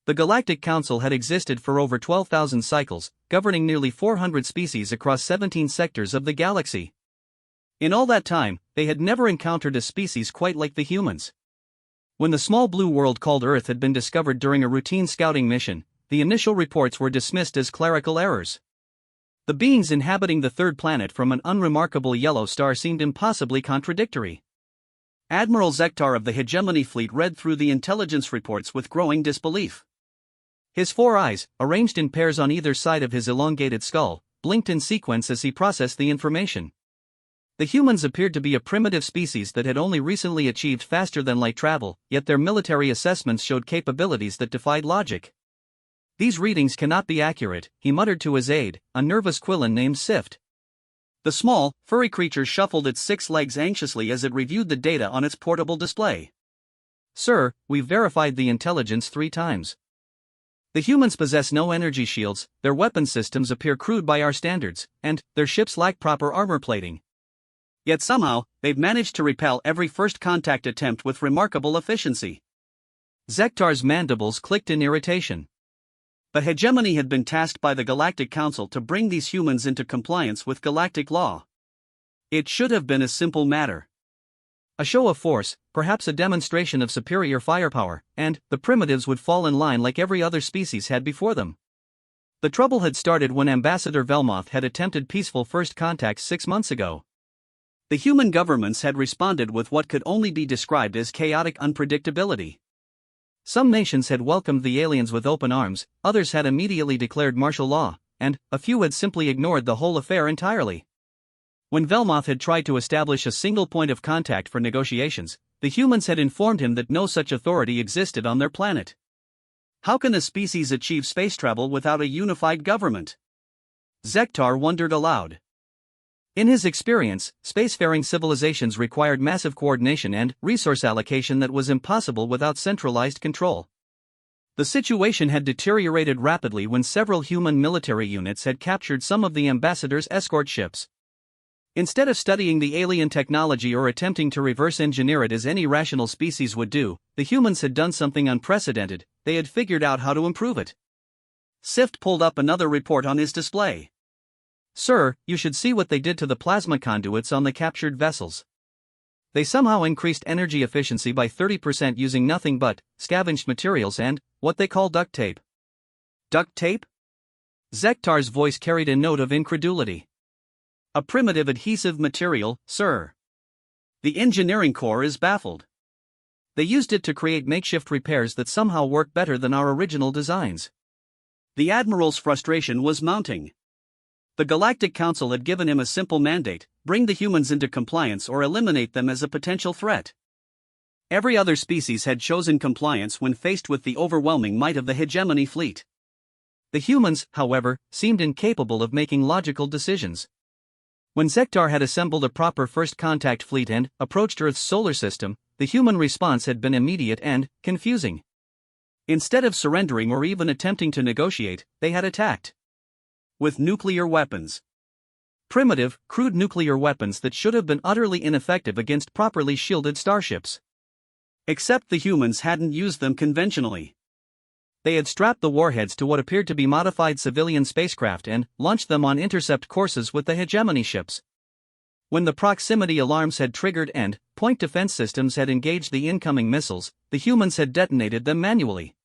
The Galactic Council had existed for over 12,000 cycles, governing nearly 400 species across 17 sectors of the galaxy. In all that time, they had never encountered a species quite like the humans. When the small blue world called Earth had been discovered during a routine scouting mission, the initial reports were dismissed as clerical errors. The beings inhabiting the third planet from an unremarkable yellow star seemed impossibly contradictory. Admiral Zektar of the Hegemony Fleet read through the intelligence reports with growing disbelief. His four eyes, arranged in pairs on either side of his elongated skull, blinked in sequence as he processed the information. The humans appeared to be a primitive species that had only recently achieved faster-than-light travel, yet their military assessments showed capabilities that defied logic. "These readings cannot be accurate," he muttered to his aide, a nervous Quillen named Sift. The small, furry creature shuffled its 6 legs anxiously as it reviewed the data on its portable display. "Sir, we've verified the intelligence 3 times. The humans possess no energy shields, their weapon systems appear crude by our standards, and their ships lack proper armor plating. Yet somehow, they've managed to repel every first contact attempt with remarkable efficiency." Zektar's mandibles clicked in irritation. The Hegemony had been tasked by the Galactic Council to bring these humans into compliance with galactic law. It should have been a simple matter. A show of force, perhaps a demonstration of superior firepower, and the primitives would fall in line like every other species had before them. The trouble had started when Ambassador Velmoth had attempted peaceful first contacts 6 months ago. The human governments had responded with what could only be described as chaotic unpredictability. Some nations had welcomed the aliens with open arms, others had immediately declared martial law, and a few had simply ignored the whole affair entirely. When Velmoth had tried to establish a single point of contact for negotiations, the humans had informed him that no such authority existed on their planet. How can a species achieve space travel without a unified government? Zektar wondered aloud. In his experience, spacefaring civilizations required massive coordination and resource allocation that was impossible without centralized control. The situation had deteriorated rapidly when several human military units had captured some of the ambassador's escort ships. Instead of studying the alien technology or attempting to reverse engineer it as any rational species would do, the humans had done something unprecedented. They had figured out how to improve it. Sift pulled up another report on his display. "Sir, you should see what they did to the plasma conduits on the captured vessels. They somehow increased energy efficiency by 30% using nothing but scavenged materials and what they call duct tape." "Duct tape?" Zektar's voice carried a note of incredulity. "A primitive adhesive material, sir. The engineering corps is baffled. They used it to create makeshift repairs that somehow work better than our original designs." The Admiral's frustration was mounting. The Galactic Council had given him a simple mandate: bring the humans into compliance or eliminate them as a potential threat. Every other species had chosen compliance when faced with the overwhelming might of the Hegemony Fleet. The humans, however, seemed incapable of making logical decisions. When Zektar had assembled a proper first contact fleet and approached Earth's solar system, the human response had been immediate and confusing. Instead of surrendering or even attempting to negotiate, they had attacked. With nuclear weapons. Primitive, crude nuclear weapons that should have been utterly ineffective against properly shielded starships. Except the humans hadn't used them conventionally. They had strapped the warheads to what appeared to be modified civilian spacecraft and launched them on intercept courses with the Hegemony ships. When the proximity alarms had triggered and point defense systems had engaged the incoming missiles, the humans had detonated them manually.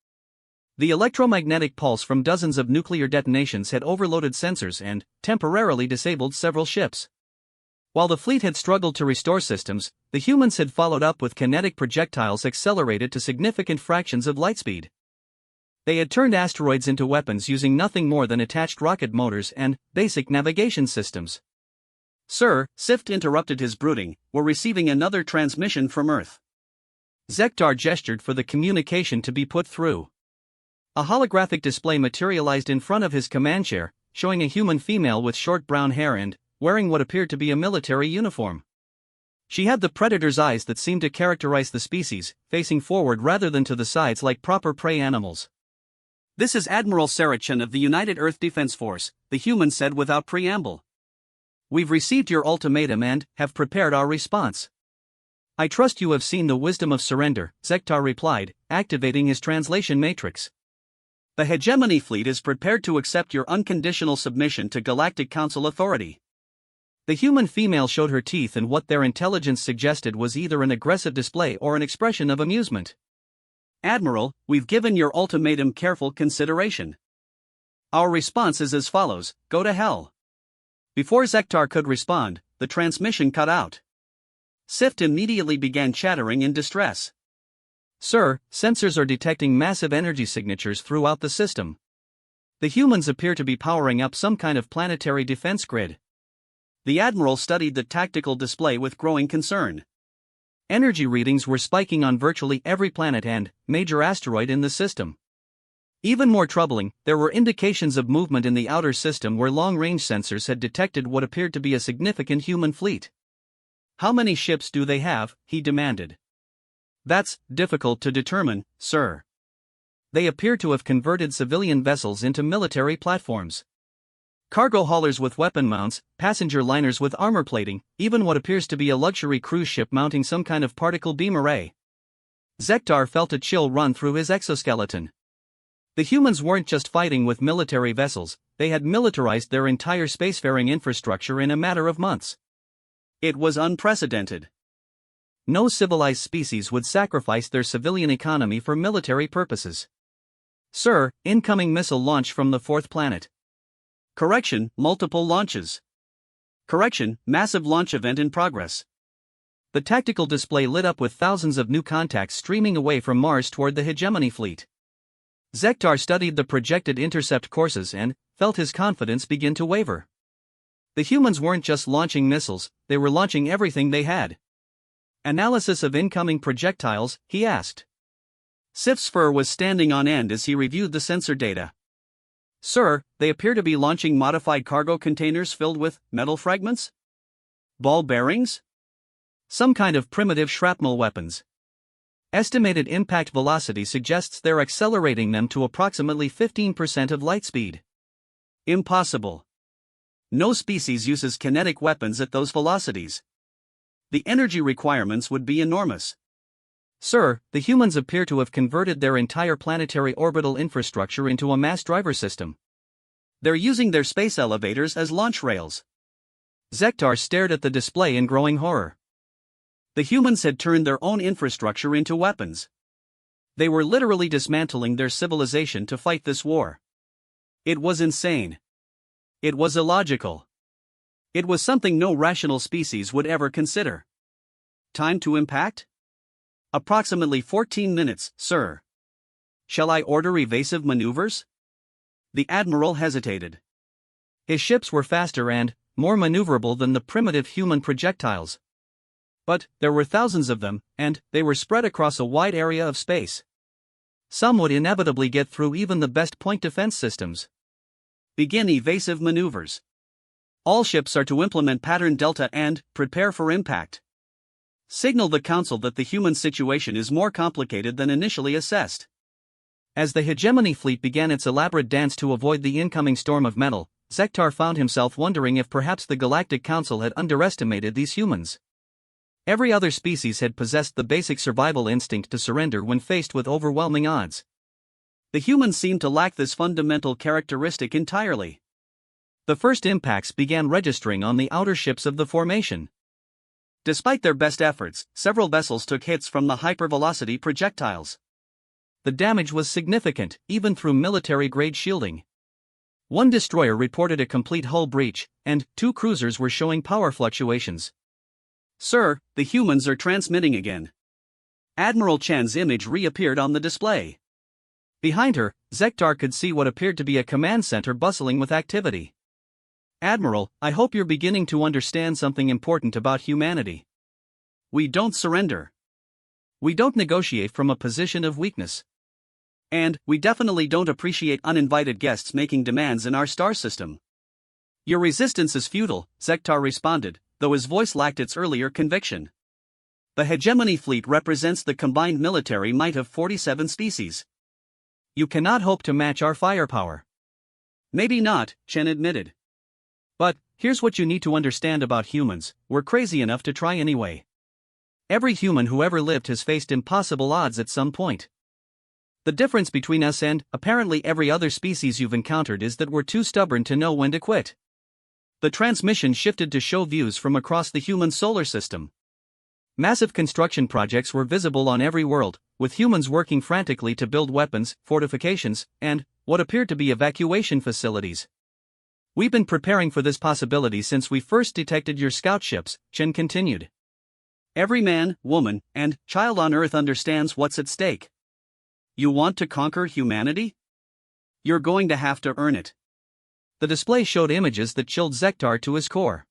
The electromagnetic pulse from dozens of nuclear detonations had overloaded sensors and temporarily disabled several ships. While the fleet had struggled to restore systems, the humans had followed up with kinetic projectiles accelerated to significant fractions of light speed. They had turned asteroids into weapons using nothing more than attached rocket motors and basic navigation systems. "Sir," Sift interrupted his brooding, "we're receiving another transmission from Earth." Zektar gestured for the communication to be put through. A holographic display materialized in front of his command chair, showing a human female with short brown hair and wearing what appeared to be a military uniform. She had the predator's eyes that seemed to characterize the species, facing forward rather than to the sides like proper prey animals. "This is Admiral Sarachan of the United Earth Defense Force," the human said without preamble. "We've received your ultimatum and have prepared our response." "I trust you have seen the wisdom of surrender," Zektar replied, activating his translation matrix. The Hegemony Fleet is prepared to accept your unconditional submission to Galactic Council authority. The human female showed her teeth, and what their intelligence suggested was either an aggressive display or an expression of amusement. Admiral, we've given your ultimatum careful consideration. Our response is as follows: go to hell. Before Zektar could respond, the transmission cut out. Sift immediately began chattering in distress. Sir, sensors are detecting massive energy signatures throughout the system. The humans appear to be powering up some kind of planetary defense grid. The Admiral studied the tactical display with growing concern. Energy readings were spiking on virtually every planet and major asteroid in the system. Even more troubling, there were indications of movement in the outer system where long-range sensors had detected what appeared to be a significant human fleet. How many ships do they have? He demanded. That's difficult to determine, sir. They appear to have converted civilian vessels into military platforms. Cargo haulers with weapon mounts, passenger liners with armor plating, even what appears to be a luxury cruise ship mounting some kind of particle beam array. Zektar felt a chill run through his exoskeleton. The humans weren't just fighting with military vessels, they had militarized their entire spacefaring infrastructure in a matter of months. It was unprecedented. No civilized species would sacrifice their civilian economy for military purposes. Sir, incoming missile launch from the fourth planet. Correction, multiple launches. Correction, massive launch event in progress. The tactical display lit up with thousands of new contacts streaming away from Mars toward the Hegemony Fleet. Zektar studied the projected intercept courses and felt his confidence begin to waver. The humans weren't just launching missiles, they were launching everything they had. Analysis of incoming projectiles, he asked. Sif's fur was standing on end as he reviewed the sensor data. Sir, they appear to be launching modified cargo containers filled with metal fragments? Ball bearings? Some kind of primitive shrapnel weapons. Estimated impact velocity suggests they're accelerating them to approximately 15% of light speed. Impossible. No species uses kinetic weapons at those velocities. The energy requirements would be enormous. Sir, the humans appear to have converted their entire planetary orbital infrastructure into a mass driver system. They're using their space elevators as launch rails. Zektar stared at the display in growing horror. The humans had turned their own infrastructure into weapons. They were literally dismantling their civilization to fight this war. It was insane. It was illogical. It was something no rational species would ever consider. Time to impact? Approximately 14 minutes, sir. Shall I order evasive maneuvers? The Admiral hesitated. His ships were faster and more maneuverable than the primitive human projectiles. But there were thousands of them, and they were spread across a wide area of space. Some would inevitably get through even the best point defense systems. Begin evasive maneuvers. All ships are to implement pattern delta and prepare for impact. Signal the Council that the human situation is more complicated than initially assessed. As the Hegemony Fleet began its elaborate dance to avoid the incoming storm of metal, Zektar found himself wondering if perhaps the Galactic Council had underestimated these humans. Every other species had possessed the basic survival instinct to surrender when faced with overwhelming odds. The humans seemed to lack this fundamental characteristic entirely. The first impacts began registering on the outer ships of the formation. Despite their best efforts, several vessels took hits from the hypervelocity projectiles. The damage was significant, even through military-grade shielding. One destroyer reported a complete hull breach, and 2 cruisers were showing power fluctuations. Sir, the humans are transmitting again. Admiral Chen's image reappeared on the display. Behind her, Zektar could see what appeared to be a command center bustling with activity. Admiral, I hope you're beginning to understand something important about humanity. We don't surrender. We don't negotiate from a position of weakness. And we definitely don't appreciate uninvited guests making demands in our star system. Your resistance is futile, Zektar responded, though his voice lacked its earlier conviction. The Hegemony Fleet represents the combined military might of 47 species. You cannot hope to match our firepower. Maybe not, Chen admitted. But here's what you need to understand about humans: we're crazy enough to try anyway. Every human who ever lived has faced impossible odds at some point. The difference between us and, apparently, every other species you've encountered is that we're too stubborn to know when to quit. The transmission shifted to show views from across the human solar system. Massive construction projects were visible on every world, with humans working frantically to build weapons, fortifications, and what appeared to be evacuation facilities. We've been preparing for this possibility since we first detected your scout ships, Chen continued. Every man, woman, and child on Earth understands what's at stake. You want to conquer humanity? You're going to have to earn it. The display showed images that chilled Zektar to his core.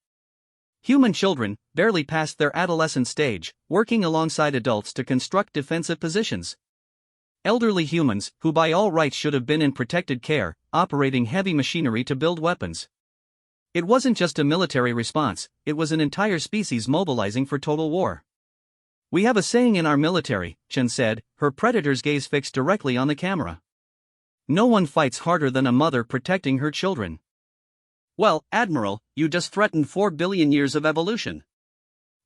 Human children, barely past their adolescent stage, working alongside adults to construct defensive positions. Elderly humans, who by all rights should have been in protected care, operating heavy machinery to build weapons. It wasn't just a military response, it was an entire species mobilizing for total war. We have a saying in our military, Chen said, her predator's gaze fixed directly on the camera. No one fights harder than a mother protecting her children. Well, Admiral, you just threatened 4 billion years of evolution.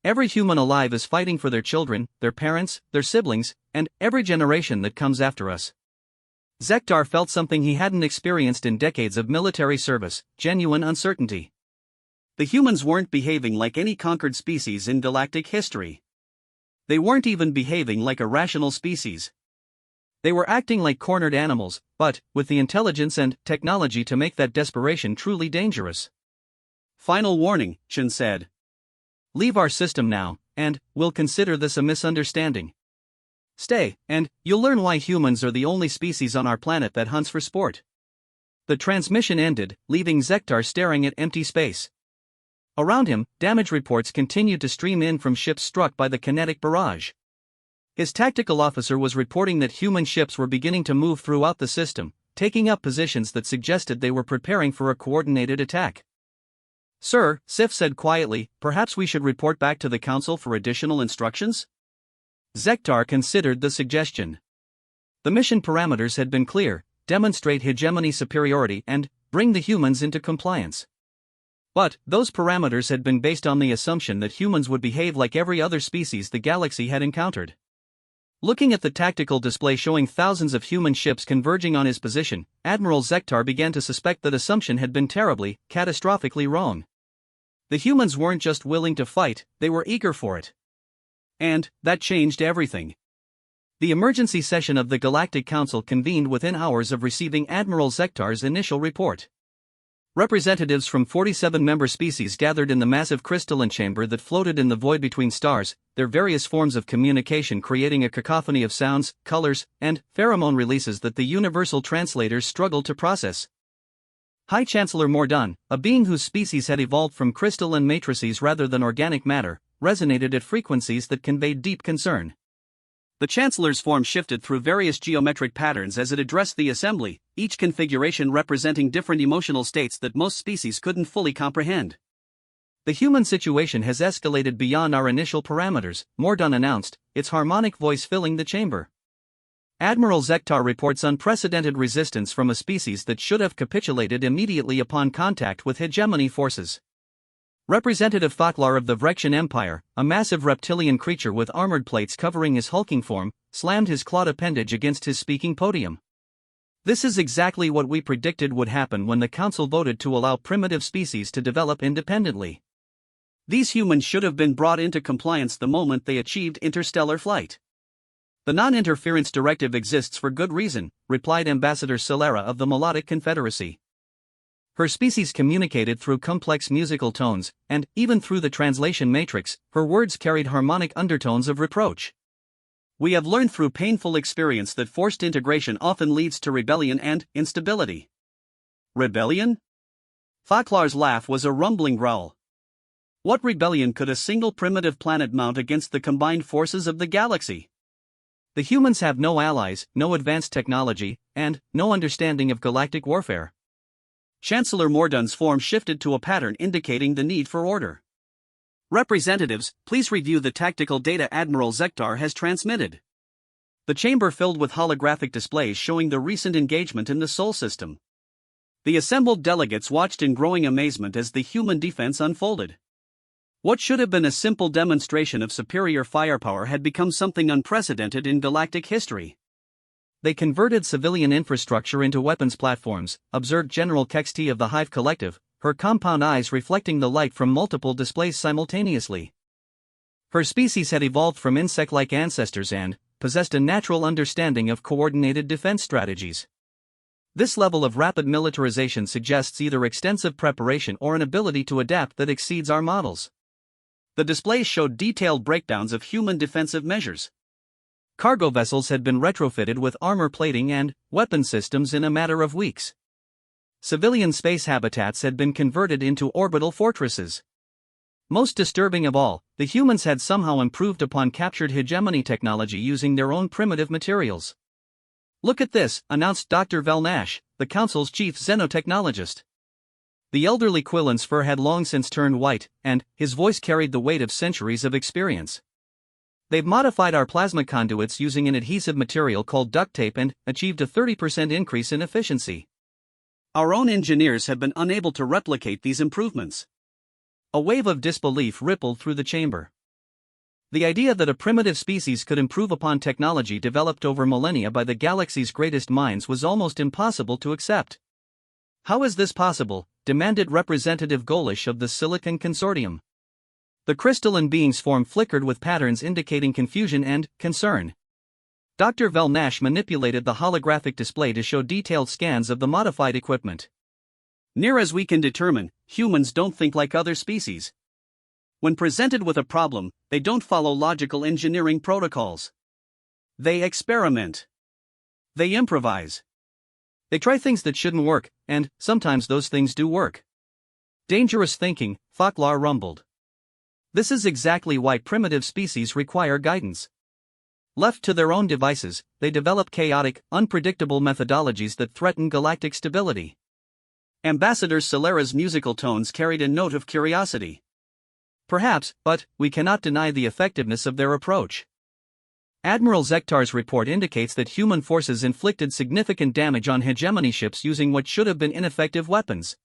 Every human alive is fighting for their children, their parents, their siblings, and every generation that comes after us. Zektar felt something he hadn't experienced in decades of military service, genuine uncertainty. The humans weren't behaving like any conquered species in galactic history. They weren't even behaving like a rational species. They were acting like cornered animals, but with the intelligence and technology to make that desperation truly dangerous. Final warning, Chen said. Leave our system now, and we'll consider this a misunderstanding. Stay, and you'll learn why humans are the only species on our planet that hunts for sport. The transmission ended, leaving Zektar staring at empty space. Around him, damage reports continued to stream in from ships struck by the kinetic barrage. His tactical officer was reporting that human ships were beginning to move throughout the system, taking up positions that suggested they were preparing for a coordinated attack. Sir, Sif said quietly, perhaps we should report back to the Council for additional instructions? Zektar considered the suggestion. The mission parameters had been clear: demonstrate hegemony superiority and bring the humans into compliance. But those parameters had been based on the assumption that humans would behave like every other species the galaxy had encountered. Looking at the tactical display showing thousands of human ships converging on his position, Admiral Zektar began to suspect that assumption had been terribly, catastrophically wrong. The humans weren't just willing to fight, they were eager for it. And that changed everything. The emergency session of the Galactic Council convened within hours of receiving Admiral Zektar's initial report. Representatives from 47 member species gathered in the massive crystalline chamber that floated in the void between stars, their various forms of communication creating a cacophony of sounds, colors, and pheromone releases that the universal translators struggled to process. High Chancellor Mordan, a being whose species had evolved from crystalline matrices rather than organic matter, resonated at frequencies that conveyed deep concern. The Chancellor's form shifted through various geometric patterns as it addressed the assembly, each configuration representing different emotional states that most species couldn't fully comprehend. The human situation has escalated beyond our initial parameters, Mordan announced, its harmonic voice filling the chamber. Admiral Zektar reports unprecedented resistance from a species that should have capitulated immediately upon contact with hegemony forces. Representative Thaklar of the Vrexian Empire, a massive reptilian creature with armored plates covering his hulking form, slammed his clawed appendage against his speaking podium. This is exactly what we predicted would happen when the Council voted to allow primitive species to develop independently. These humans should have been brought into compliance the moment they achieved interstellar flight. The non-interference directive exists for good reason, replied Ambassador Celera of the Melodic Confederacy. Her species communicated through complex musical tones, and, even through the translation matrix, her words carried harmonic undertones of reproach. We have learned through painful experience that forced integration often leads to rebellion and instability. Rebellion? Thaklar's laugh was a rumbling growl. What rebellion could a single primitive planet mount against the combined forces of the galaxy? The humans have no allies, no advanced technology, and no understanding of galactic warfare. Chancellor Mordan's form shifted to a pattern indicating the need for order. Representatives, please review the tactical data Admiral Zektar has transmitted. The chamber filled with holographic displays showing the recent engagement in the Sol system. The assembled delegates watched in growing amazement as the human defense unfolded. What should have been a simple demonstration of superior firepower had become something unprecedented in galactic history. They converted civilian infrastructure into weapons platforms, observed General Kexti of the Hive Collective, her compound eyes reflecting the light from multiple displays simultaneously. Her species had evolved from insect-like ancestors and possessed a natural understanding of coordinated defense strategies. This level of rapid militarization suggests either extensive preparation or an ability to adapt that exceeds our models. The displays showed detailed breakdowns of human defensive measures. Cargo vessels had been retrofitted with armor plating and weapon systems in a matter of weeks. Civilian space habitats had been converted into orbital fortresses. Most disturbing of all, the humans had somehow improved upon captured hegemony technology using their own primitive materials. "Look at this," announced Dr. Velnash, the Council's chief xenotechnologist. The elderly Quillen's fur had long since turned white, and his voice carried the weight of centuries of experience. "They've modified our plasma conduits using an adhesive material called duct tape and achieved a 30% increase in efficiency. Our own engineers have been unable to replicate these improvements." A wave of disbelief rippled through the chamber. The idea that a primitive species could improve upon technology developed over millennia by the galaxy's greatest minds was almost impossible to accept. "How is this possible?" demanded Representative Golish of the Silicon Consortium. The crystalline being's form flickered with patterns indicating confusion and concern. Dr. Velnash manipulated the holographic display to show detailed scans of the modified equipment. "Near as we can determine, humans don't think like other species. When presented with a problem, they don't follow logical engineering protocols. They experiment. They improvise. They try things that shouldn't work, and sometimes those things do work." "Dangerous thinking," Faklar rumbled. "This is exactly why primitive species require guidance. Left to their own devices, they develop chaotic, unpredictable methodologies that threaten galactic stability." Ambassador Solera's musical tones carried a note of curiosity. "Perhaps, but we cannot deny the effectiveness of their approach. Admiral Zektar's report indicates that human forces inflicted significant damage on hegemony ships using what should have been ineffective weapons."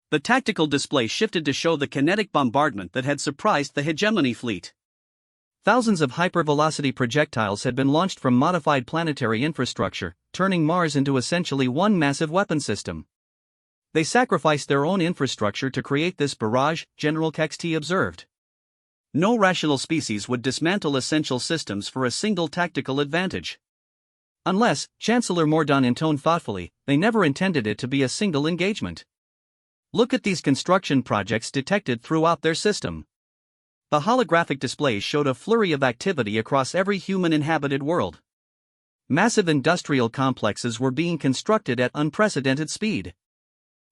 The tactical display shifted to show the kinetic bombardment that had surprised the hegemony fleet. Thousands of hypervelocity projectiles had been launched from modified planetary infrastructure, turning Mars into essentially one massive weapon system. "They sacrificed their own infrastructure to create this barrage," General Kexti observed. "No rational species would dismantle essential systems for a single tactical advantage. Unless," Chancellor Mordaunt intoned thoughtfully, "they never intended it to be a single engagement. Look at these construction projects detected throughout their system." The holographic displays showed a flurry of activity across every human-inhabited world. Massive industrial complexes were being constructed at unprecedented speed.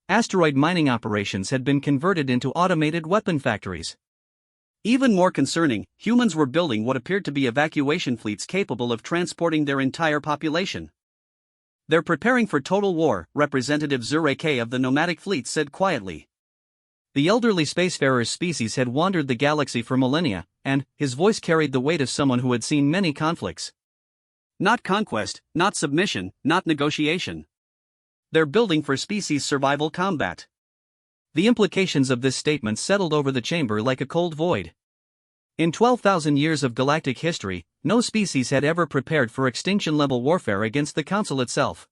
Asteroid mining operations had been converted into automated weapon factories. Even more concerning, humans were building what appeared to be evacuation fleets capable of transporting their entire population. "They're preparing for total war," Representative Zureke of the Nomadic Fleet said quietly. The elderly spacefarer's species had wandered the galaxy for millennia, and his voice carried the weight of someone who had seen many conflicts. "Not conquest, not submission, not negotiation. They're building for species survival combat." The implications of this statement settled over the chamber like a cold void. In 12,000 years of galactic history, no species had ever prepared for extinction-level warfare against the Council itself.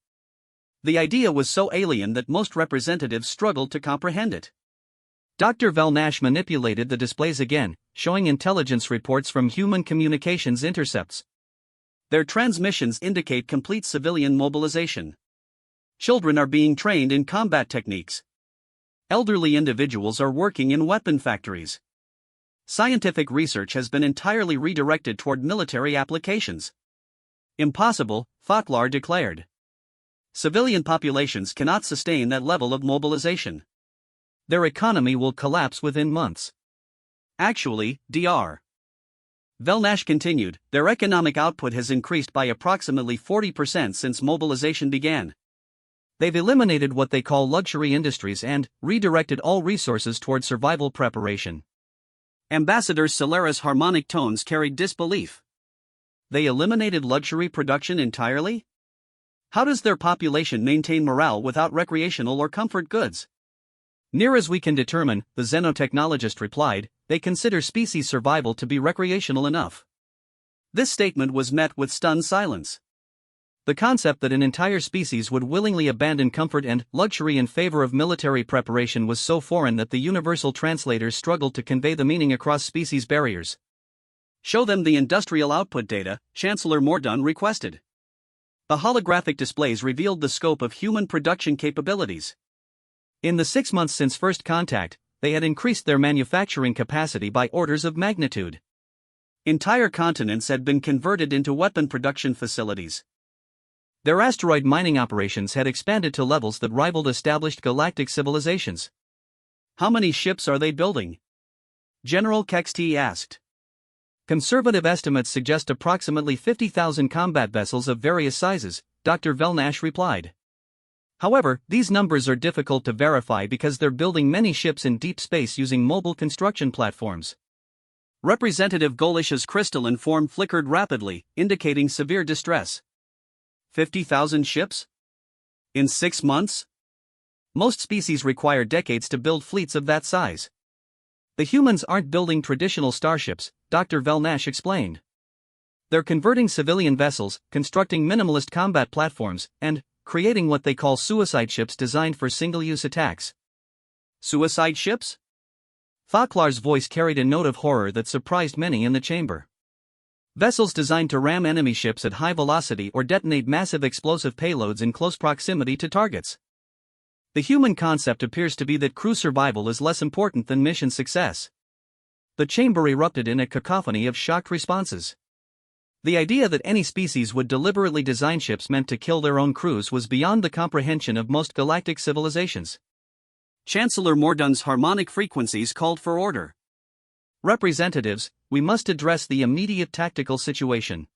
The idea was so alien that most representatives struggled to comprehend it. Dr. Velnash manipulated the displays again, showing intelligence reports from human communications intercepts. Their transmissions indicate complete civilian mobilization. Children are being trained in combat techniques. Elderly individuals are working in weapon factories. Scientific research has been entirely redirected toward military applications. "Impossible," Faklar declared. "Civilian populations cannot sustain that level of mobilization. Their economy will collapse within months. Actually, Dr. Velnash continued, their economic output has increased by approximately 40% since mobilization began. They've eliminated what they call luxury industries and redirected all resources toward survival preparation." Ambassador Solera's harmonic tones carried disbelief. "They eliminated luxury production entirely? How does their population maintain morale without recreational or comfort goods?" "Near as we can determine," the xenotechnologist replied, "they consider species survival to be recreational enough." This statement was met with stunned silence. The concept that an entire species would willingly abandon comfort and luxury in favor of military preparation was so foreign that the universal translators struggled to convey the meaning across species barriers. Show them the industrial output data, Chancellor Mordaunt requested. The holographic displays revealed the scope of human production capabilities. In the 6 months since first contact, they had increased their manufacturing capacity by orders of magnitude. Entire continents had been converted into weapon production facilities. Their asteroid mining operations had expanded to levels that rivaled established galactic civilizations. How many ships are they building? General Kexti asked. Conservative estimates suggest approximately 50,000 combat vessels of various sizes, Dr. Velnash replied. However, these numbers are difficult to verify because they're building many ships in deep space using mobile construction platforms. Representative Golish's crystalline form flickered rapidly, indicating severe distress. 50,000 ships? In 6 months? Most species require decades to build fleets of that size. The humans aren't building traditional starships, Dr. Velnash explained. They're converting civilian vessels, constructing minimalist combat platforms, and creating what they call suicide ships designed for single-use attacks. Suicide ships? Thaklar's voice carried a note of horror that surprised many in the chamber. Vessels designed to ram enemy ships at high velocity or detonate massive explosive payloads in close proximity to targets. The human concept appears to be that crew survival is less important than mission success. The chamber erupted in a cacophony of shocked responses. The idea that any species would deliberately design ships meant to kill their own crews was beyond the comprehension of most galactic civilizations. Chancellor Mordaunt's harmonic frequencies called for order. Representatives, we must address the immediate tactical situation.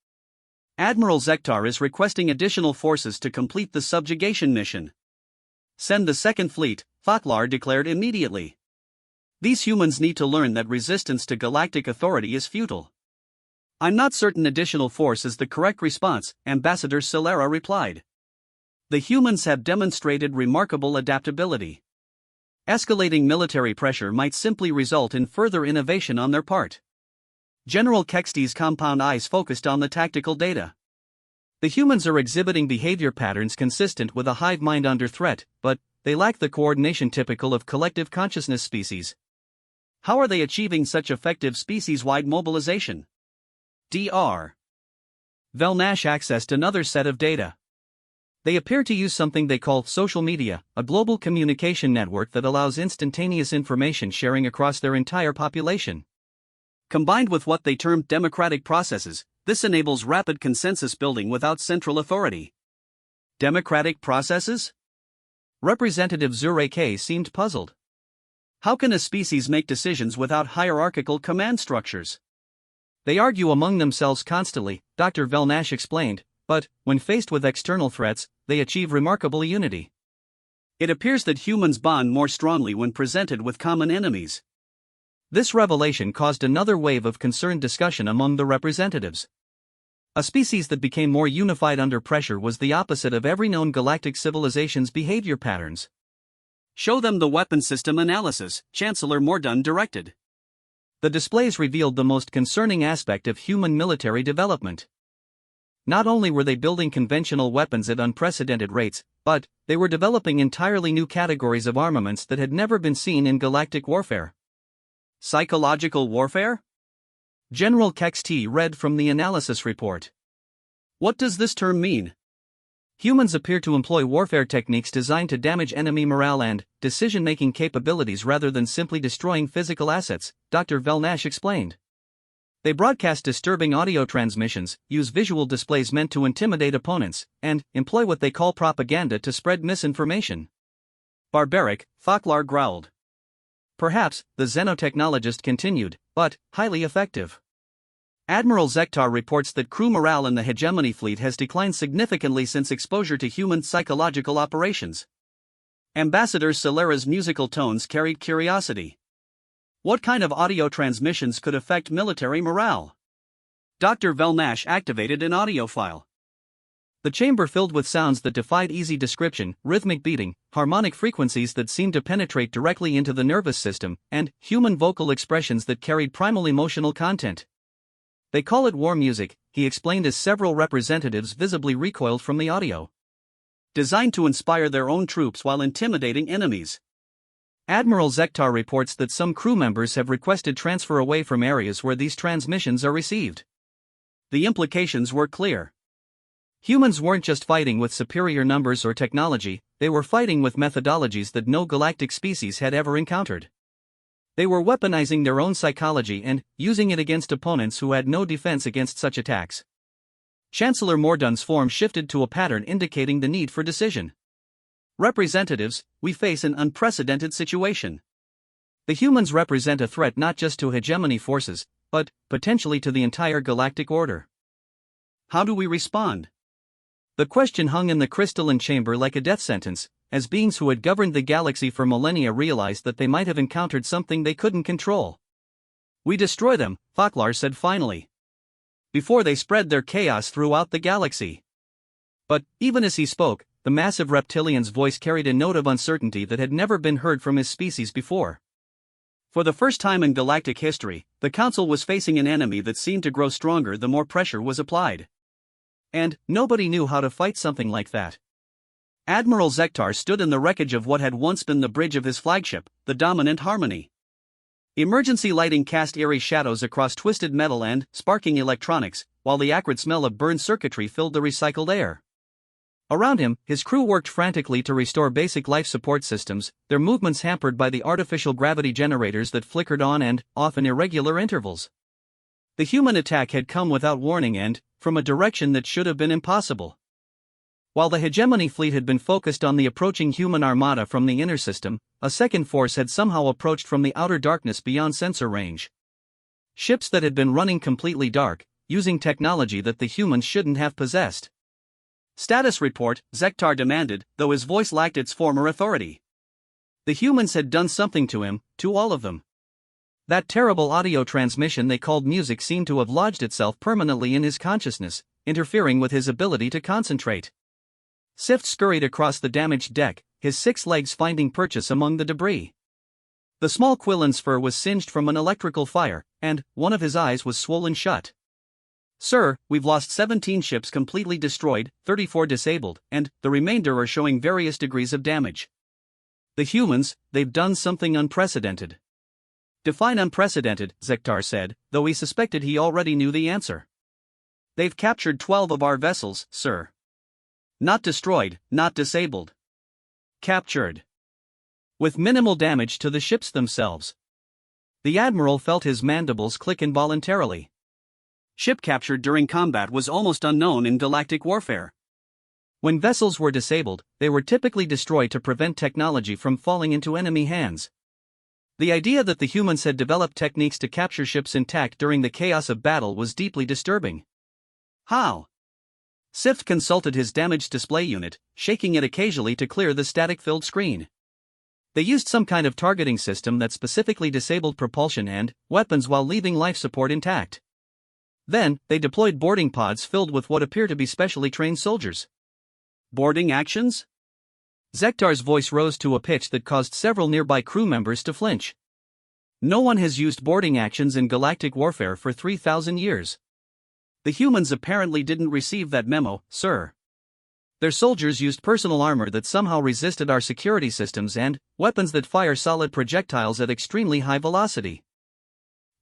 Admiral Zektar is requesting additional forces to complete the subjugation mission. Send the Second Fleet, Thaklar declared immediately. These humans need to learn that resistance to galactic authority is futile. I'm not certain additional force is the correct response, Ambassador Solera replied. The humans have demonstrated remarkable adaptability. Escalating military pressure might simply result in further innovation on their part. General Kexti's compound eyes focused on the tactical data. The humans are exhibiting behavior patterns consistent with a hive mind under threat, but they lack the coordination typical of collective consciousness species. How are they achieving such effective species-wide mobilization? Dr. Velnash accessed another set of data. They appear to use something they call social media, a global communication network that allows instantaneous information sharing across their entire population. Combined with what they termed democratic processes, this enables rapid consensus building without central authority. Democratic processes? Representative Zureke seemed puzzled. How can a species make decisions without hierarchical command structures? They argue among themselves constantly, Dr. Velnash explained, but, when faced with external threats, they achieve remarkable unity. It appears that humans bond more strongly when presented with common enemies. This revelation caused another wave of concerned discussion among the representatives. A species that became more unified under pressure was the opposite of every known galactic civilization's behavior patterns. Show them the weapon system analysis, Chancellor Mordaunt directed. The displays revealed the most concerning aspect of human military development. Not only were they building conventional weapons at unprecedented rates, but they were developing entirely new categories of armaments that had never been seen in galactic warfare. Psychological warfare? General Kexti read from the analysis report. What does this term mean? Humans appear to employ warfare techniques designed to damage enemy morale and decision-making capabilities rather than simply destroying physical assets, Dr. Velnash explained. They broadcast disturbing audio transmissions, use visual displays meant to intimidate opponents, and employ what they call propaganda to spread misinformation. Barbaric, Thaklar growled. Perhaps, the xenotechnologist continued, but highly effective. Admiral Zektar reports that crew morale in the hegemony fleet has declined significantly since exposure to human psychological operations. Ambassador Solera's musical tones carried curiosity. What kind of audio transmissions could affect military morale? Dr. Velnash activated an audio file. The chamber filled with sounds that defied easy description, rhythmic beating, harmonic frequencies that seemed to penetrate directly into the nervous system, and human vocal expressions that carried primal emotional content. They call it war music, he explained as several representatives visibly recoiled from the audio. Designed to inspire their own troops while intimidating enemies. Admiral Zektar reports that some crew members have requested transfer away from areas where these transmissions are received. The implications were clear. Humans weren't just fighting with superior numbers or technology, they were fighting with methodologies that no galactic species had ever encountered. They were weaponizing their own psychology and using it against opponents who had no defense against such attacks. Chancellor Mordun's form shifted to a pattern indicating the need for decision. Representatives, we face an unprecedented situation. The humans represent a threat not just to hegemony forces, but potentially to the entire galactic order. How do we respond? The question hung in the crystalline chamber like a death sentence, as beings who had governed the galaxy for millennia realized that they might have encountered something they couldn't control. We destroy them, Faklar said finally. Before they spread their chaos throughout the galaxy. But, even as he spoke, the massive reptilian's voice carried a note of uncertainty that had never been heard from his species before. For the first time in galactic history, the Council was facing an enemy that seemed to grow stronger the more pressure was applied. And nobody knew how to fight something like that. Admiral Zektar stood in the wreckage of what had once been the bridge of his flagship, the dominant Harmony. Emergency lighting cast eerie shadows across twisted metal and sparking electronics, while the acrid smell of burned circuitry filled the recycled air. Around him, his crew worked frantically to restore basic life support systems, their movements hampered by the artificial gravity generators that flickered on and off in irregular intervals. The human attack had come without warning and from a direction that should have been impossible. While the hegemony fleet had been focused on the approaching human armada from the inner system, a second force had somehow approached from the outer darkness beyond sensor range. Ships that had been running completely dark, using technology that the humans shouldn't have possessed. Status report, Zektar demanded, though his voice lacked its former authority. The humans had done something to him, to all of them. That terrible audio transmission they called music seemed to have lodged itself permanently in his consciousness, interfering with his ability to concentrate. Sift scurried across the damaged deck, his 6 legs finding purchase among the debris. The small Quillen's fur was singed from an electrical fire, and one of his eyes was swollen shut. Sir, we've lost 17 ships completely destroyed, 34 disabled, and the remainder are showing various degrees of damage. The humans, they've done something unprecedented. Define unprecedented, Zektar said, though he suspected he already knew the answer. They've captured 12 of our vessels, sir. Not destroyed, not disabled. Captured. With minimal damage to the ships themselves. The Admiral felt his mandibles click involuntarily. Ship capture during combat was almost unknown in galactic warfare. When vessels were disabled, they were typically destroyed to prevent technology from falling into enemy hands. The idea that the humans had developed techniques to capture ships intact during the chaos of battle was deeply disturbing. How? Sift consulted his damaged display unit, shaking it occasionally to clear the static-filled screen. They used some kind of targeting system that specifically disabled propulsion and weapons while leaving life support intact. Then, they deployed boarding pods filled with what appear to be specially trained soldiers. Boarding actions? Zektar's voice rose to a pitch that caused several nearby crew members to flinch. No one has used boarding actions in galactic warfare for 3,000 years. The humans apparently didn't receive that memo, sir. Their soldiers used personal armor that somehow resisted our security systems and weapons that fire solid projectiles at extremely high velocity.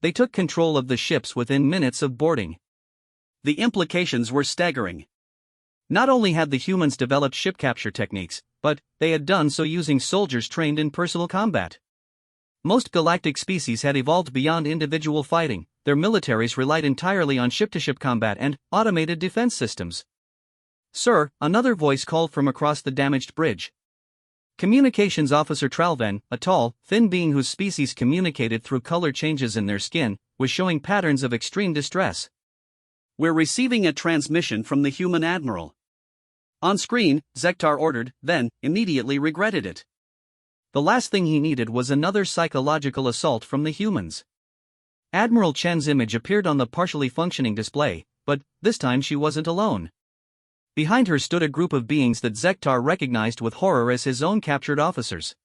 They took control of the ships within minutes of boarding. The implications were staggering. Not only had the humans developed ship capture techniques, but they had done so using soldiers trained in personal combat. Most galactic species had evolved beyond individual fighting, their militaries relied entirely on ship-to-ship combat and automated defense systems. Sir, another voice called from across the damaged bridge. Communications Officer Tralven, a tall, thin being whose species communicated through color changes in their skin, was showing patterns of extreme distress. We're receiving a transmission from the human admiral. On screen, Zektar ordered, then, immediately regretted it. The last thing he needed was another psychological assault from the humans. Admiral Chen's image appeared on the partially functioning display, but this time she wasn't alone. Behind her stood a group of beings that Zektar recognized with horror as his own captured officers.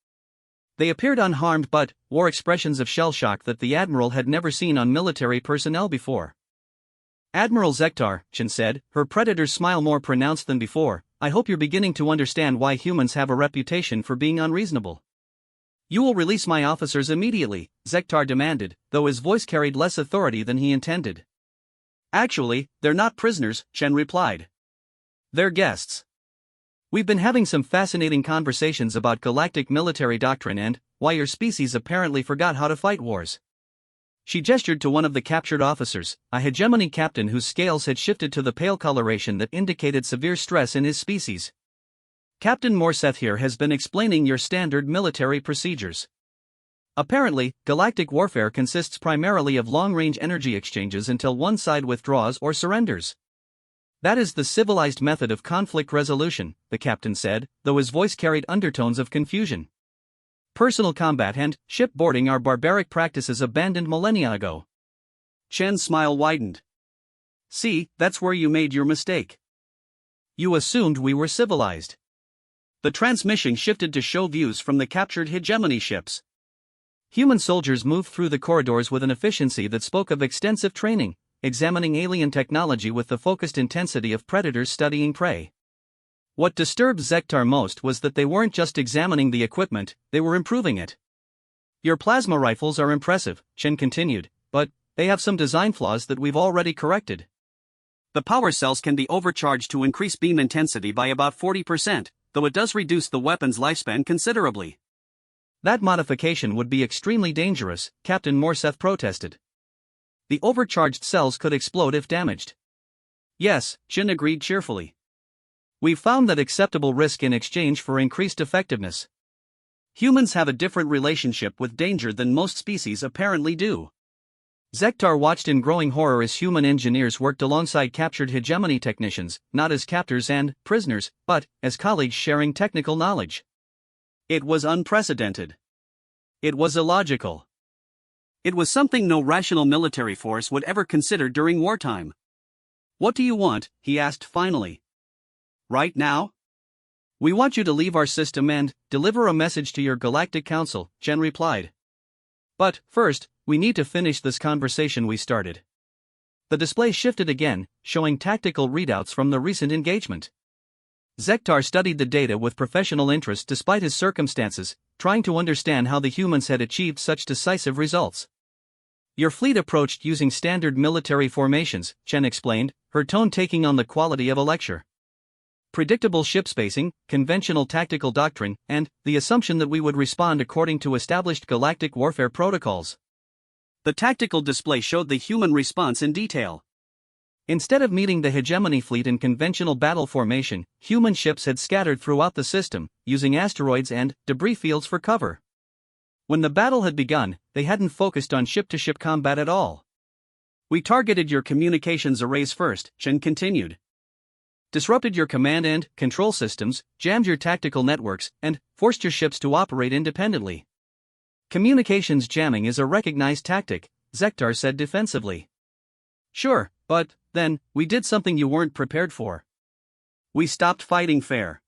They appeared unharmed but wore expressions of shell shock that the Admiral had never seen on military personnel before. Admiral Zektar, Chen said, her predator's smile more pronounced than before. I hope you're beginning to understand why humans have a reputation for being unreasonable. You will release my officers immediately, Zektar demanded, though his voice carried less authority than he intended. Actually, they're not prisoners, Chen replied. They're guests. We've been having some fascinating conversations about galactic military doctrine and why your species apparently forgot how to fight wars. She gestured to one of the captured officers, a hegemony captain whose scales had shifted to the pale coloration that indicated severe stress in his species. Captain Morseth here has been explaining your standard military procedures. Apparently, galactic warfare consists primarily of long-range energy exchanges until one side withdraws or surrenders. That is the civilized method of conflict resolution, the captain said, though his voice carried undertones of confusion. Personal combat and shipboarding are barbaric practices abandoned millennia ago. Chen's smile widened. See, that's where you made your mistake. You assumed we were civilized. The transmission shifted to show views from the captured hegemony ships. Human soldiers moved through the corridors with an efficiency that spoke of extensive training, examining alien technology with the focused intensity of predators studying prey. What disturbed Zektar most was that they weren't just examining the equipment, they were improving it. Your plasma rifles are impressive, Chen continued, but they have some design flaws that we've already corrected. The power cells can be overcharged to increase beam intensity by about 40%, though it does reduce the weapon's lifespan considerably. That modification would be extremely dangerous, Captain Morseth protested. The overcharged cells could explode if damaged. Yes, Chen agreed cheerfully. We've found that acceptable risk in exchange for increased effectiveness. Humans have a different relationship with danger than most species apparently do. Zektar watched in growing horror as human engineers worked alongside captured hegemony technicians, not as captors and prisoners, but as colleagues sharing technical knowledge. It was unprecedented. It was illogical. It was something no rational military force would ever consider during wartime. What do you want? He asked finally. Right now? We want you to leave our system and deliver a message to your Galactic Council, Chen replied. But first, we need to finish this conversation we started. The display shifted again, showing tactical readouts from the recent engagement. Zektar studied the data with professional interest despite his circumstances, trying to understand how the humans had achieved such decisive results. Your fleet approached using standard military formations, Chen explained, her tone taking on the quality of a lecture. Predictable ship spacing, conventional tactical doctrine, and the assumption that we would respond according to established galactic warfare protocols. The tactical display showed the human response in detail. Instead of meeting the hegemony fleet in conventional battle formation, human ships had scattered throughout the system, using asteroids and debris fields for cover. When the battle had begun, they hadn't focused on ship-to-ship combat at all. We targeted your communications arrays first, Chen continued. Disrupted your command and control systems, jammed your tactical networks, and forced your ships to operate independently. Communications jamming is a recognized tactic, Zektar said defensively. Sure, but then we did something you weren't prepared for. We stopped fighting fair.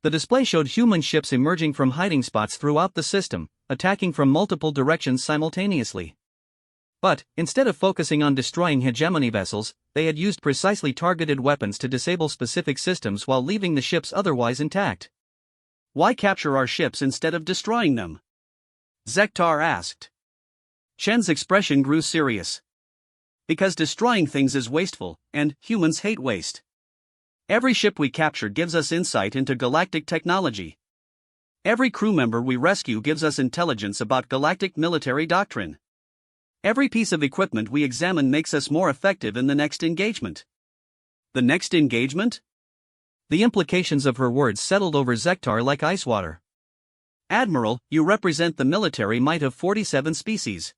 The display showed human ships emerging from hiding spots throughout the system, attacking from multiple directions simultaneously. But, instead of focusing on destroying hegemony vessels, they had used precisely targeted weapons to disable specific systems while leaving the ships otherwise intact. Why capture our ships instead of destroying them? Zektar asked. Chen's expression grew serious. Because destroying things is wasteful, and humans hate waste. Every ship we capture gives us insight into galactic technology. Every crew member we rescue gives us intelligence about galactic military doctrine. Every piece of equipment we examine makes us more effective in the next engagement. The next engagement? The implications of her words settled over Zektar like ice water. Admiral, you represent the military might of 47 species.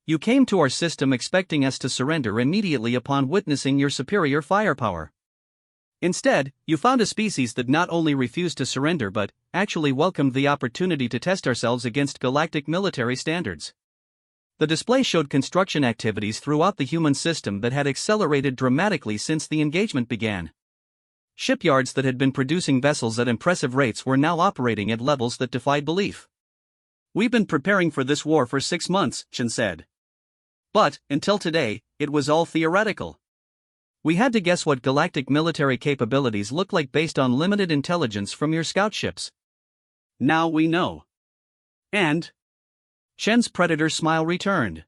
You came to our system expecting us to surrender immediately upon witnessing your superior firepower. Instead, you found a species that not only refused to surrender but actually welcomed the opportunity to test ourselves against galactic military standards. The display showed construction activities throughout the human system that had accelerated dramatically since the engagement began. Shipyards that had been producing vessels at impressive rates were now operating at levels that defied belief. We've been preparing for this war for 6 months, Chen said. But, until today, it was all theoretical. We had to guess what galactic military capabilities look like based on limited intelligence from your scout ships. Now we know. And Shen's predator smile returned.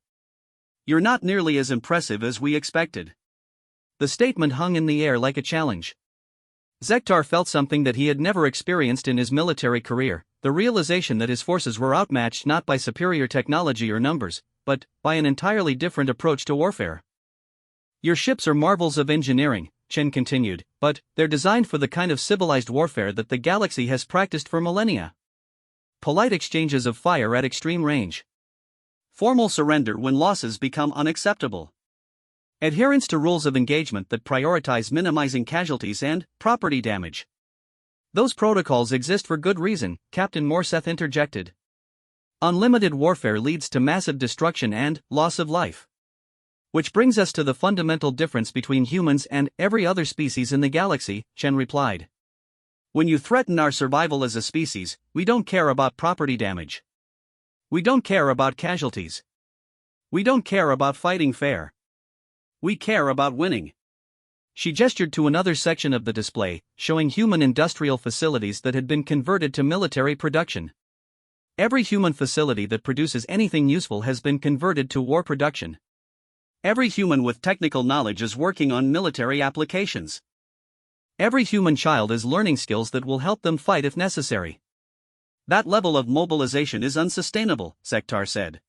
You're not nearly as impressive as we expected. The statement hung in the air like a challenge. Zektar felt something that he had never experienced in his military career, the realization that his forces were outmatched not by superior technology or numbers, but by an entirely different approach to warfare. Your ships are marvels of engineering, Chen continued, but they're designed for the kind of civilized warfare that the galaxy has practiced for millennia. Polite exchanges of fire at extreme range. Formal surrender when losses become unacceptable. Adherence to rules of engagement that prioritize minimizing casualties and property damage. Those protocols exist for good reason, Captain Morseth interjected. Unlimited warfare leads to massive destruction and loss of life. Which brings us to the fundamental difference between humans and every other species in the galaxy, Chen replied. When you threaten our survival as a species, we don't care about property damage. We don't care about casualties. We don't care about fighting fair. We care about winning. She gestured to another section of the display, showing human industrial facilities that had been converted to military production. Every human facility that produces anything useful has been converted to war production. Every human with technical knowledge is working on military applications. Every human child is learning skills that will help them fight if necessary. That level of mobilization is unsustainable, Zektar said.